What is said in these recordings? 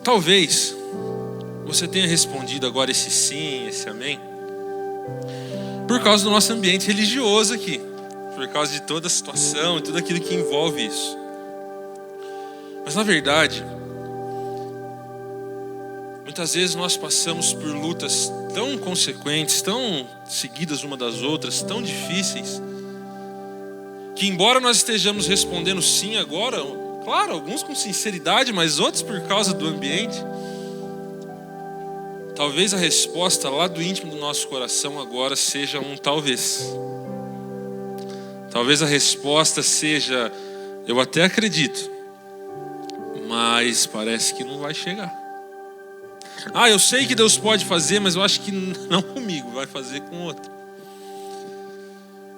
Talvez você tenha respondido agora esse sim, esse amém, por causa do nosso ambiente religioso aqui, por causa de toda a situação e tudo aquilo que envolve isso. Mas na verdade, muitas vezes nós passamos por lutas tão consequentes, tão seguidas uma das outras, tão difíceis, que embora nós estejamos respondendo sim agora, claro, alguns com sinceridade, mas outros por causa do ambiente, talvez a resposta lá do íntimo do nosso coração agora seja um talvez. Talvez a resposta seja, eu até acredito, mas parece que não vai chegar. Eu sei que Deus pode fazer, mas eu acho que não comigo, vai fazer com outro.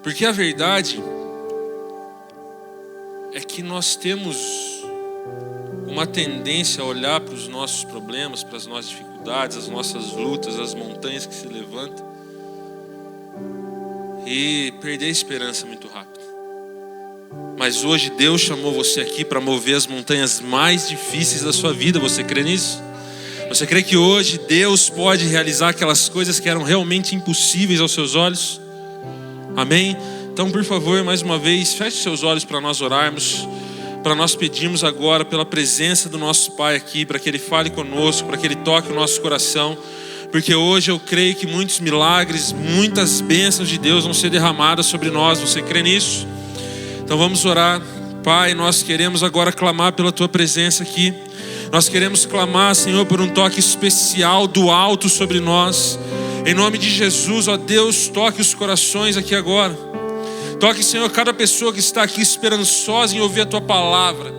Porque a verdade é que nós temos uma tendência a olhar para os nossos problemas, para as nossas dificuldades, as nossas lutas, as montanhas que se levantam e perder a esperança muito rápido. Mas hoje Deus chamou você aqui para mover as montanhas mais difíceis da sua vida. Você crê nisso? Você crê que hoje Deus pode realizar aquelas coisas que eram realmente impossíveis aos seus olhos? Amém? Então, por favor, mais uma vez, feche seus olhos para nós orarmos, para nós pedirmos agora pela presença do nosso Pai aqui, para que Ele fale conosco, para que Ele toque o nosso coração, porque hoje eu creio que muitos milagres, muitas bênçãos de Deus vão ser derramadas sobre nós. Você crê nisso? Então vamos orar. Pai, nós queremos agora clamar pela Tua presença aqui. Nós queremos clamar, Senhor, por um toque especial do alto sobre nós. Em nome de Jesus, ó Deus, toque os corações aqui agora. Toque, Senhor, cada pessoa que está aqui esperançosa em ouvir a Tua palavra,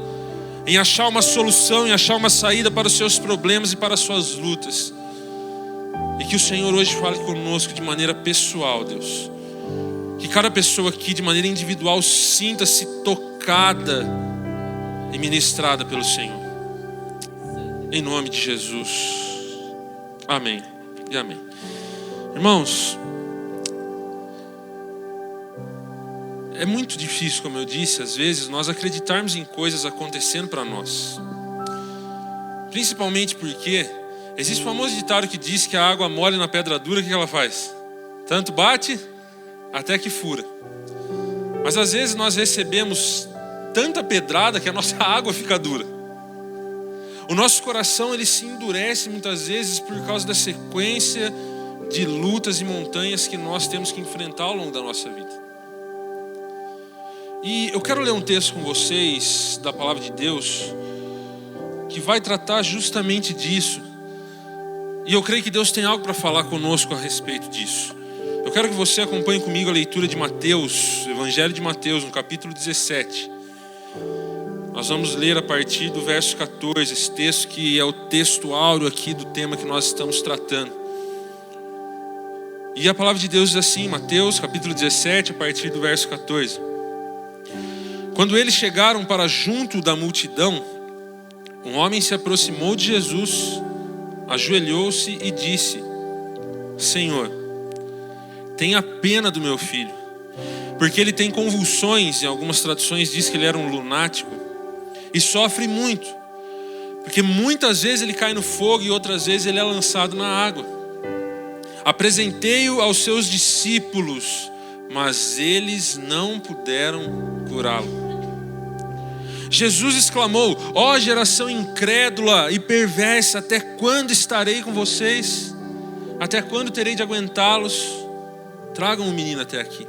em achar uma solução, em achar uma saída para os seus problemas e para as suas lutas. E que o Senhor hoje fale conosco de maneira pessoal, Deus. Que cada pessoa aqui, de maneira individual, sinta-se tocada e ministrada pelo Senhor. Em nome de Jesus. Amém e amém. Irmãos, é muito difícil, como eu disse, às vezes, nós acreditarmos em coisas acontecendo para nós. Principalmente porque existe o famoso ditado que diz que a água mole na pedra dura, o que ela faz? Tanto bate até que fura. Mas às vezes nós recebemos tanta pedrada que a nossa água fica dura. O nosso coração, ele se endurece muitas vezes por causa da sequência de lutas e montanhas que nós temos que enfrentar ao longo da nossa vida. E eu quero ler um texto com vocês da palavra de Deus que vai tratar justamente disso. E eu creio que Deus tem algo para falar conosco a respeito disso. Eu quero que você acompanhe comigo a leitura de Mateus, Evangelho de Mateus, no capítulo 17. Nós vamos ler a partir do verso 14, esse texto que é o texto áureo aqui do tema que nós estamos tratando. E a palavra de Deus diz assim, Mateus capítulo 17, a partir do verso 14. Quando eles chegaram para junto da multidão, um homem se aproximou de Jesus, ajoelhou-se e disse: Senhor, tenha pena do meu filho, porque ele tem convulsões, em algumas traduções diz que ele era um lunático, e sofre muito, porque muitas vezes ele cai no fogo e outras vezes ele é lançado na água. Apresentei-o aos seus discípulos, mas eles não puderam curá-lo. Jesus exclamou: ó geração incrédula e perversa, até quando estarei com vocês? Até quando terei de aguentá-los? Tragam o menino até aqui.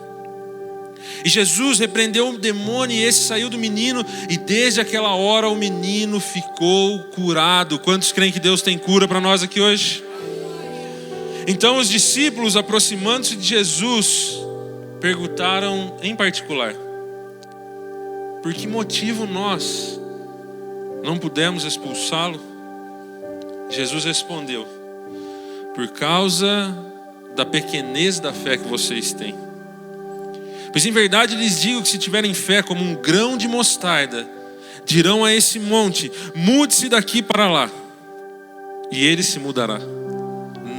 E Jesus repreendeu o demônio e esse saiu do menino, e desde aquela hora o menino ficou curado. Quantos creem que Deus tem cura para nós aqui hoje? Então os discípulos, aproximando-se de Jesus, perguntaram em particular: por que motivo nós não pudemos expulsá-lo? Jesus respondeu: por causa da pequenez da fé que vocês têm. Pois em verdade lhes digo que se tiverem fé como um grão de mostarda, dirão a esse monte: mude-se daqui para lá, e ele se mudará.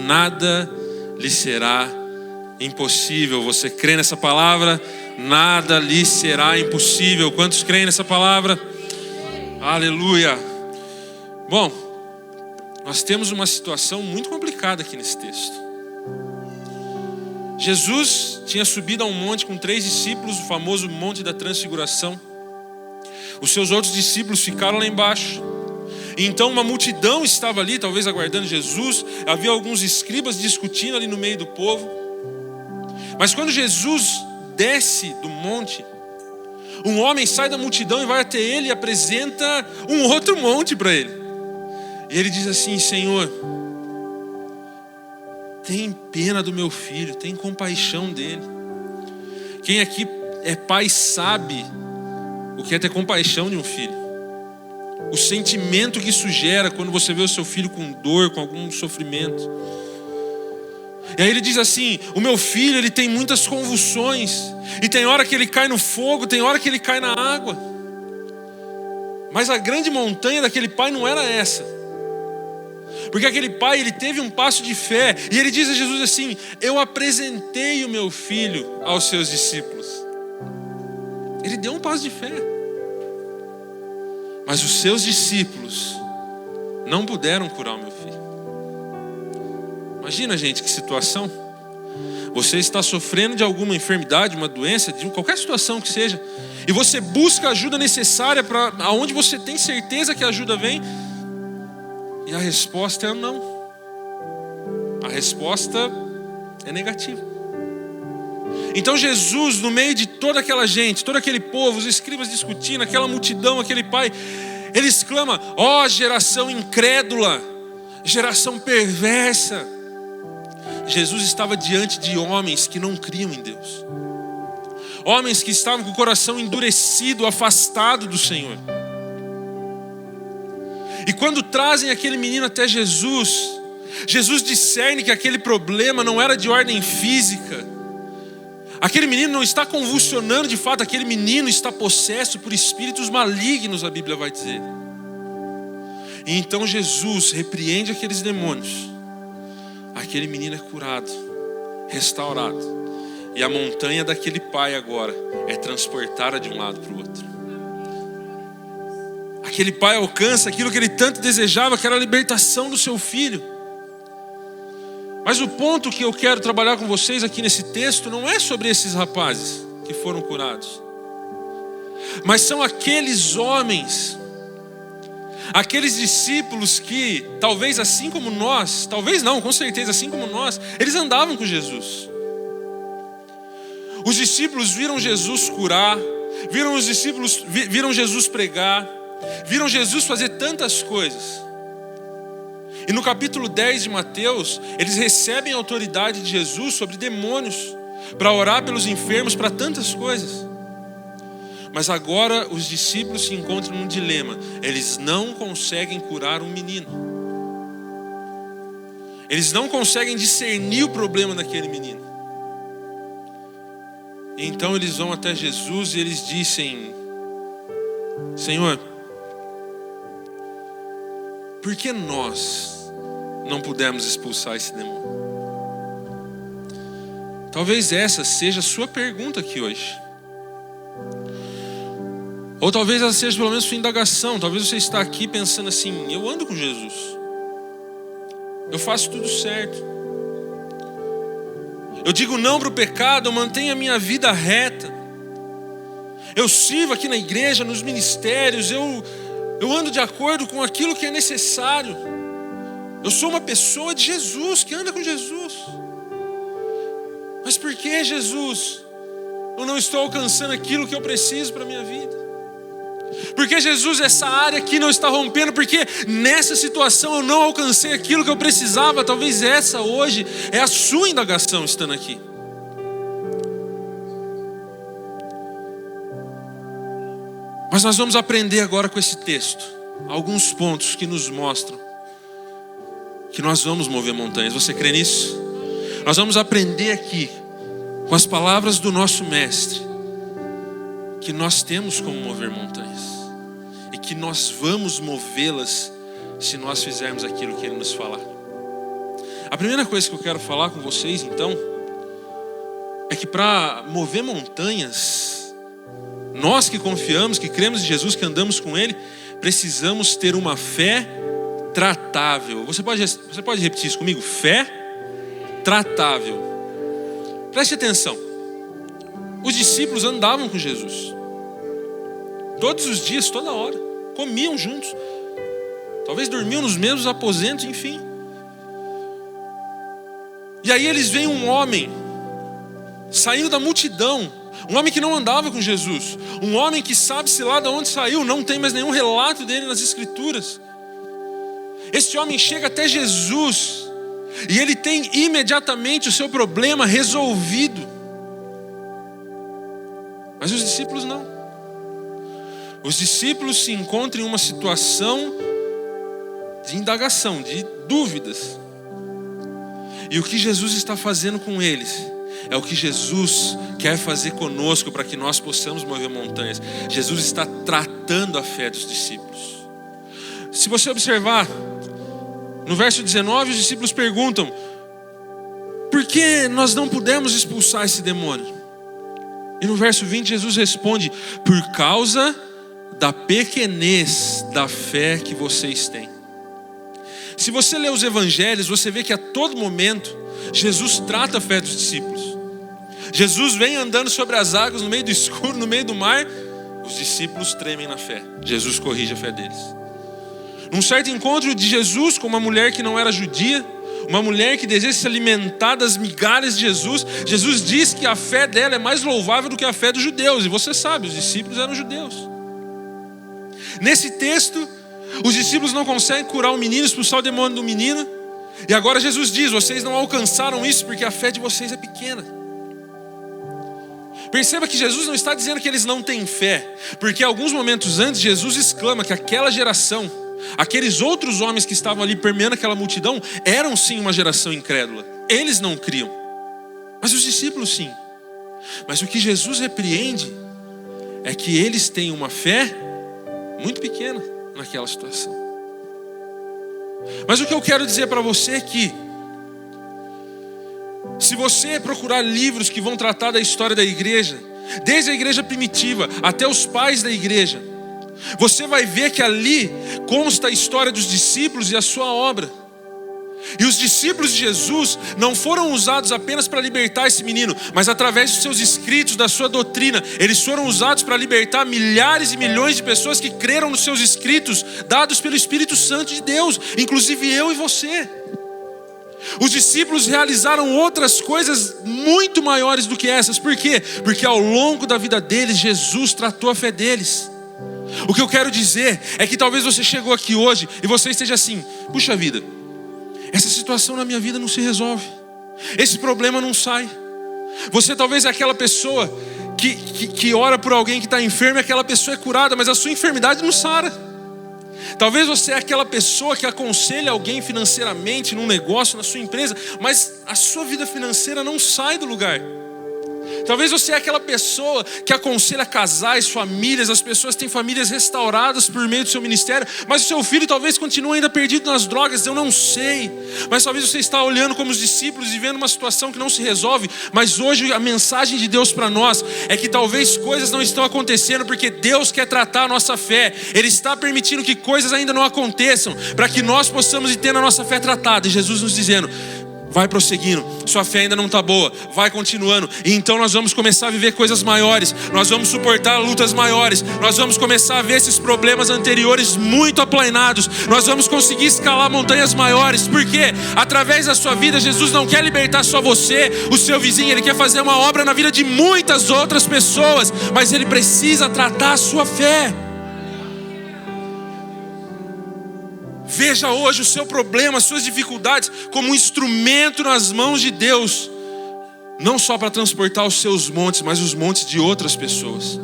Nada lhe será impossível. Você crê nessa palavra? Nada lhe será impossível. Quantos creem nessa palavra? Aleluia. Bom, nós temos uma situação muito complicada aqui nesse texto. Jesus tinha subido a um monte com 3 discípulos, o famoso Monte da Transfiguração. Os seus outros discípulos ficaram lá embaixo. E então uma multidão estava ali, talvez aguardando Jesus. Havia alguns escribas discutindo ali no meio do povo. Mas quando Jesus desce do monte, um homem sai da multidão e vai até ele e apresenta um outro monte para ele. E ele diz assim: Senhor, tem pena do meu filho, tem compaixão dele. Quem aqui é pai sabe o que é ter compaixão de um filho. O sentimento que isso gera quando você vê o seu filho com dor, com algum sofrimento. E aí ele diz assim: o meu filho, ele tem muitas convulsões. E tem hora que ele cai no fogo, tem hora que ele cai na água. Mas a grande montanha daquele pai não era essa. Porque aquele pai, ele teve um passo de fé. E ele diz a Jesus assim: eu apresentei o meu filho aos seus discípulos. Ele deu um passo de fé. Mas os seus discípulos não puderam curar o meu filho. Imagina, gente, que situação. Você está sofrendo de alguma enfermidade, uma doença, de qualquer situação que seja, e você busca a ajuda necessária para aonde você tem certeza que a ajuda vem, e a resposta é não. A resposta é negativa. Então Jesus, no meio de toda aquela gente, todo aquele povo, os escribas discutindo, aquela multidão, aquele pai, ele exclama: ó geração incrédula, geração perversa. Jesus estava diante de homens que não criam em Deus. Homens que estavam com o coração endurecido, afastado do Senhor. E quando trazem aquele menino até Jesus, Jesus discerne que aquele problema não era de ordem física. Aquele menino não está convulsionando de fato, aquele menino está possesso por espíritos malignos, a Bíblia vai dizer. E então Jesus repreende aqueles demônios. Aquele menino é curado, restaurado. E a montanha daquele pai agora é transportada de um lado para o outro. Aquele pai alcança aquilo que ele tanto desejava, que era a libertação do seu filho. Mas o ponto que eu quero trabalhar com vocês aqui nesse texto não é sobre esses rapazes que foram curados, mas são aqueles homens, aqueles discípulos que talvez assim como nós, talvez não, com certeza assim como nós, eles andavam com Jesus. Os discípulos viram Jesus curar, viram Jesus pregar, viram Jesus fazer tantas coisas. E no capítulo 10 de Mateus, eles recebem a autoridade de Jesus sobre demônios, para orar pelos enfermos, para tantas coisas. Mas agora os discípulos se encontram num dilema. Eles não conseguem curar um menino. Eles não conseguem discernir o problema daquele menino. E então eles vão até Jesus e eles dizem: Senhor, por que nós não pudemos expulsar esse demônio? Talvez essa seja a sua pergunta aqui hoje. Ou talvez ela seja pelo menos sua indagação. Talvez você está aqui pensando assim: eu ando com Jesus, eu faço tudo certo, eu digo não para o pecado, eu mantenho a minha vida reta, eu sirvo aqui na igreja, nos ministérios, eu ando de acordo com aquilo que é necessário. Eu sou uma pessoa de Jesus, que anda com Jesus. Mas por que, Jesus, eu não estou alcançando aquilo que eu preciso para a minha vida? Por que, Jesus, essa área aqui não está rompendo? Porque nessa situação eu não alcancei aquilo que eu precisava. Talvez essa hoje é a sua indagação estando aqui. Mas nós vamos aprender agora com esse texto alguns pontos que nos mostram que nós vamos mover montanhas. Você crê nisso? Nós vamos aprender aqui com as palavras do nosso mestre que nós temos como mover montanhas e que nós vamos movê-las se nós fizermos aquilo que ele nos falar. A primeira coisa que eu quero falar com vocês então é que para mover montanhas, nós que confiamos, que cremos em Jesus, que andamos com ele, precisamos ter uma fé tratável. Você pode repetir isso comigo? Fé tratável. Preste atenção. Os discípulos andavam com Jesus. Todos os dias, toda hora. Comiam juntos. Talvez dormiam nos mesmos aposentos, enfim. E aí eles veem um homem saindo da multidão. Um homem que não andava com Jesus. Um homem que sabe-se lá de onde saiu. Não tem mais nenhum relato dele nas Escrituras. Esse homem chega até Jesus. E ele tem imediatamente o seu problema resolvido. Mas os discípulos não. Os discípulos se encontram em uma situação de indagação, de dúvidas. E o que Jesus está fazendo com eles é o que Jesus quer fazer conosco para que nós possamos mover montanhas. Jesus está tratando a fé dos discípulos. Se você observar, no verso 19, os discípulos perguntam: por que nós não pudemos expulsar esse demônio? E no verso 20 Jesus responde: por causa da pequenez da fé que vocês têm. Se você ler os evangelhos, você vê que a todo momento Jesus trata a fé dos discípulos. Jesus vem andando sobre as águas, no meio do escuro, no meio do mar. Os discípulos tremem na fé. Jesus corrige a fé deles. Num certo encontro de Jesus com uma mulher que não era judia, uma mulher que deseja se alimentar das migalhas de Jesus, Jesus diz que a fé dela é mais louvável do que a fé dos judeus. E você sabe, os discípulos eram judeus. Nesse texto, os discípulos não conseguem curar o menino, expulsar o demônio do menino. E agora Jesus diz: vocês não alcançaram isso porque a fé de vocês é pequena. Perceba que Jesus não está dizendo que eles não têm fé, porque alguns momentos antes Jesus exclama que aquela geração, aqueles outros homens que estavam ali permeando aquela multidão, eram sim uma geração incrédula. Eles não criam, mas os discípulos sim. Mas o que Jesus repreende é que eles têm uma fé muito pequena naquela situação. Mas o que eu quero dizer para você é que, se você procurar livros que vão tratar da história da igreja, desde a igreja primitiva até os pais da igreja, você vai ver que ali consta a história dos discípulos e a sua obra. E os discípulos de Jesus não foram usados apenas para libertar esse menino, mas através dos seus escritos, da sua doutrina, eles foram usados para libertar milhares e milhões de pessoas que creram nos seus escritos, dados pelo Espírito Santo de Deus, inclusive eu e você. Os discípulos realizaram outras coisas muito maiores do que essas. Por quê? Porque ao longo da vida deles, Jesus tratou a fé deles. O que eu quero dizer é que talvez você chegou aqui hoje e você esteja assim: puxa vida, essa situação na minha vida não se resolve, esse problema não sai. Você talvez é aquela pessoa que ora por alguém que está enfermo e aquela pessoa é curada, mas a sua enfermidade não sara. Talvez você é aquela pessoa que aconselha alguém financeiramente num negócio, na sua empresa, mas a sua vida financeira não sai do lugar. Talvez você é aquela pessoa que aconselha casais, famílias, as pessoas têm famílias restauradas por meio do seu ministério, mas o seu filho talvez continue ainda perdido nas drogas, eu não sei. Mas talvez você está olhando como os discípulos e vendo uma situação que não se resolve. Mas hoje a mensagem de Deus para nós é que talvez coisas não estão acontecendo porque Deus quer tratar a nossa fé. Ele está permitindo que coisas ainda não aconteçam para que nós possamos ter a nossa fé tratada. E Jesus nos dizendo: vai prosseguindo, sua fé ainda não está boa, vai continuando. E então nós vamos começar a viver coisas maiores, nós vamos suportar lutas maiores, nós vamos começar a ver esses problemas anteriores muito aplainados, nós vamos conseguir escalar montanhas maiores. Porque através da sua vida, Jesus não quer libertar só você, o seu vizinho, Ele quer fazer uma obra na vida de muitas outras pessoas, mas Ele precisa tratar a sua fé. Veja hoje o seu problema, as suas dificuldades como um instrumento nas mãos de Deus, não só para transportar os seus montes, mas os montes de outras pessoas.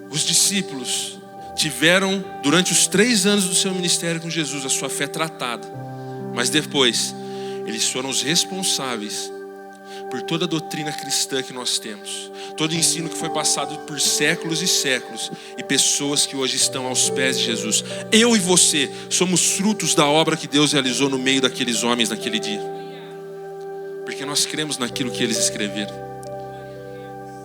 Os discípulos tiveram, durante os 3 anos do seu ministério com Jesus, a sua fé tratada, mas depois eles foram os responsáveis por toda a doutrina cristã que nós temos, todo o ensino que foi passado por séculos e séculos, e pessoas que hoje estão aos pés de Jesus. Eu e você somos frutos da obra que Deus realizou no meio daqueles homens naquele dia, porque nós cremos naquilo que eles escreveram.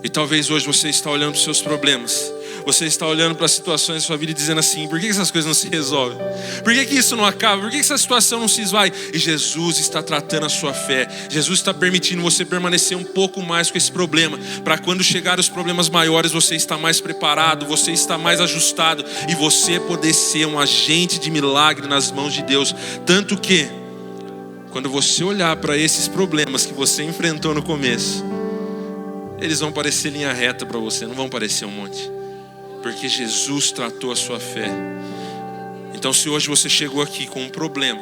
E talvez hoje você está olhando para os seus problemas, você está olhando para as situações da sua vida e dizendo assim: por que essas coisas não se resolvem? Por que isso não acaba? Por que essa situação não se esvai? E Jesus está tratando a sua fé. Jesus está permitindo você permanecer um pouco mais com esse problema, para quando chegar os problemas maiores, você está mais preparado, você está mais ajustado, e você poder ser um agente de milagre nas mãos de Deus. Tanto que, quando você olhar para esses problemas que você enfrentou no começo, eles vão parecer linha reta para você, não vão parecer um monte, porque Jesus tratou a sua fé. Então, se hoje você chegou aqui com um problema,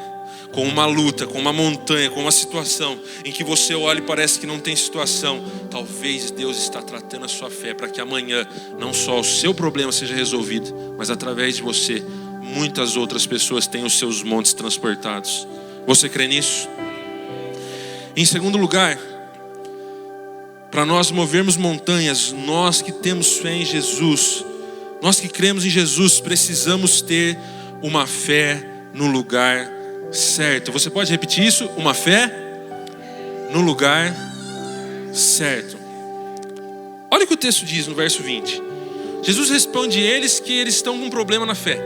com uma luta, com uma montanha, com uma situação em que você olha e parece que não tem situação, talvez Deus está tratando a sua fé, para que amanhã não só o seu problema seja resolvido, mas através de você, muitas outras pessoas tenham os seus montes transportados. Você crê nisso? Em segundo lugar, para nós movermos montanhas, nós que temos fé em Jesus, nós que cremos em Jesus, precisamos ter uma fé no lugar certo. Você pode repetir isso? Uma fé no lugar certo. Olha o que o texto diz no verso 20. Jesus responde a eles que eles estão com um problema na fé.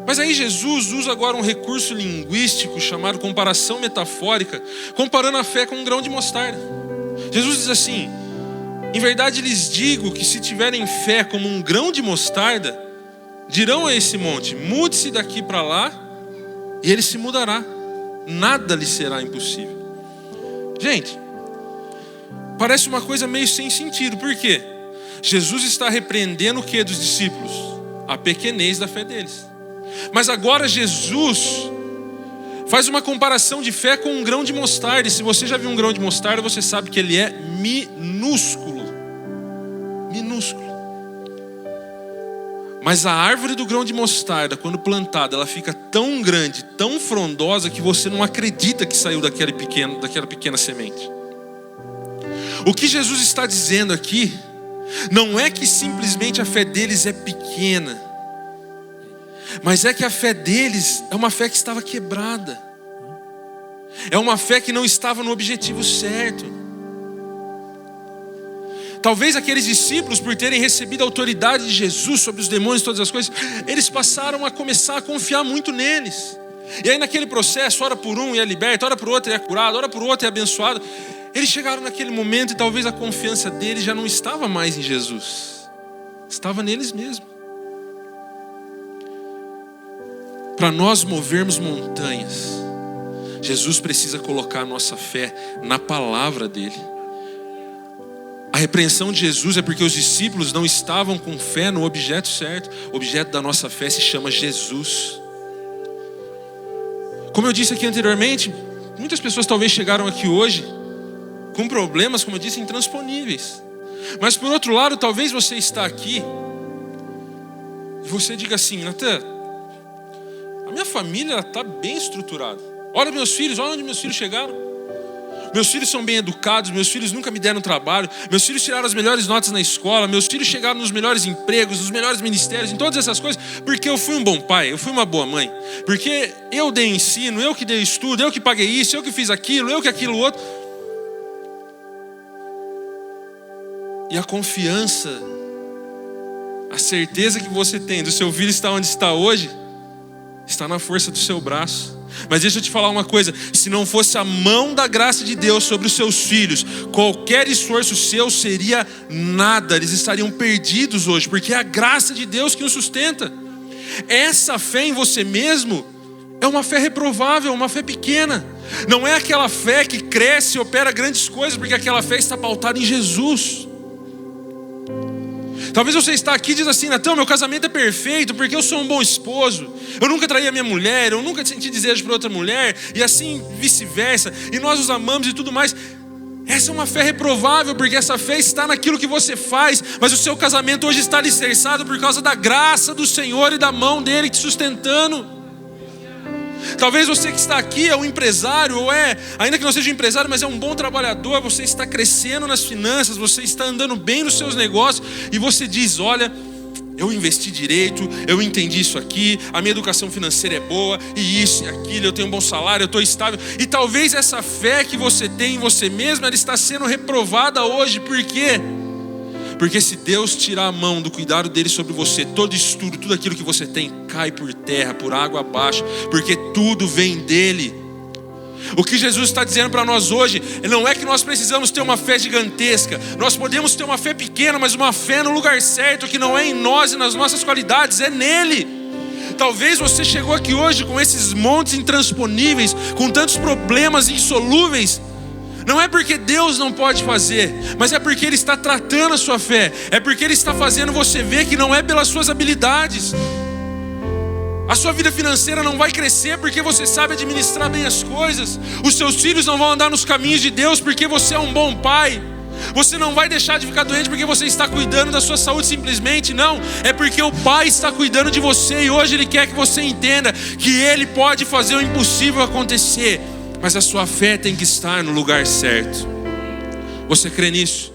Mas aí Jesus usa agora um recurso linguístico chamado comparação metafórica, comparando a fé com um grão de mostarda. Jesus diz assim: em verdade lhes digo que se tiverem fé como um grão de mostarda, dirão a esse monte: mude-se daqui para lá, e ele se mudará. Nada lhe será impossível. Gente, parece uma coisa meio sem sentido. Por quê? Jesus está repreendendo o que dos discípulos? A pequenez da fé deles. Mas agora Jesus faz uma comparação de fé com um grão de mostarda. E se você já viu um grão de mostarda, você sabe que ele é minúsculo. Minúsculo. Mas a árvore do grão de mostarda, quando plantada, ela fica tão grande, tão frondosa, que você não acredita que saiu daquela pequena semente. O que Jesus está dizendo aqui não é que simplesmente a fé deles é pequena, mas é que a fé deles é uma fé que estava quebrada. É uma fé que não estava no objetivo certo. Talvez aqueles discípulos, por terem recebido a autoridade de Jesus sobre os demônios e todas as coisas, eles passaram a começar a confiar muito neles. E aí naquele processo, ora por um e é liberto, ora por outro e é curado, ora por outro e é abençoado. Eles chegaram naquele momento e talvez a confiança deles já não estava mais em Jesus, estava neles mesmos. Para nós movermos montanhas, Jesus precisa colocar a nossa fé na palavra dele. A repreensão de Jesus é porque os discípulos não estavam com fé no objeto certo. O objeto da nossa fé se chama Jesus. Como eu disse aqui anteriormente, muitas pessoas talvez chegaram aqui hoje com problemas, como eu disse, intransponíveis. Mas por outro lado, talvez você está aqui e você diga assim: Natan, a minha família está bem estruturada. Olha meus filhos, olha onde meus filhos chegaram. Meus filhos são bem educados, meus filhos nunca me deram trabalho, meus filhos tiraram as melhores notas na escola, meus filhos chegaram nos melhores empregos, nos melhores ministérios, em todas essas coisas, porque eu fui um bom pai, eu fui uma boa mãe, porque eu dei ensino, eu que dei estudo, eu que paguei isso, eu que fiz aquilo, eu que aquilo outro. E a confiança, a certeza que você tem do seu filho estar onde está hoje, está na força do seu braço. Mas deixa eu te falar uma coisa: se não fosse a mão da graça de Deus sobre os seus filhos, qualquer esforço seu seria nada. Eles estariam perdidos hoje, porque é a graça de Deus que os sustenta. Essa fé em você mesmo é uma fé reprovável, uma fé pequena. Não é aquela fé que cresce e opera grandes coisas, porque aquela fé está pautada em Jesus. Talvez você está aqui e diz assim: Natan, meu casamento é perfeito porque eu sou um bom esposo, eu nunca traí a minha mulher, eu nunca senti desejo por outra mulher, e assim vice-versa, e nós os amamos e tudo mais. Essa é uma fé reprovável, porque essa fé está naquilo que você faz, mas o seu casamento hoje está alicerçado por causa da graça do Senhor e da mão dele te sustentando. Talvez você que está aqui é um empresário, ou ainda que não seja um empresário, mas é um bom trabalhador. Você está crescendo nas finanças, você está andando bem nos seus negócios, e você diz: olha, eu investi direito, eu entendi isso aqui, a minha educação financeira é boa, e isso e aquilo, eu tenho um bom salário, eu estou estável. E talvez essa fé que você tem em você mesmo, ela está sendo reprovada hoje. Por quê? Porque se Deus tirar a mão do cuidado dele sobre você, todo estudo, tudo aquilo que você tem cai por terra, por água abaixo, porque tudo vem dele. O que Jesus está dizendo para nós hoje não é que nós precisamos ter uma fé gigantesca. Nós podemos ter uma fé pequena, mas uma fé no lugar certo, que não é em nós e nas nossas qualidades, é nele. Talvez você chegou aqui hoje com esses montes intransponíveis, com tantos problemas insolúveis. Não é porque Deus não pode fazer, mas é porque Ele está tratando a sua fé. É porque Ele está fazendo você ver que não é pelas suas habilidades. A sua vida financeira não vai crescer porque você sabe administrar bem as coisas. Os seus filhos não vão andar nos caminhos de Deus porque você é um bom pai. Você não vai deixar de ficar doente porque você está cuidando da sua saúde simplesmente. Não, é porque o Pai está cuidando de você. E hoje Ele quer que você entenda que Ele pode fazer o impossível acontecer. Mas a sua fé tem que estar no lugar certo. Você crê nisso?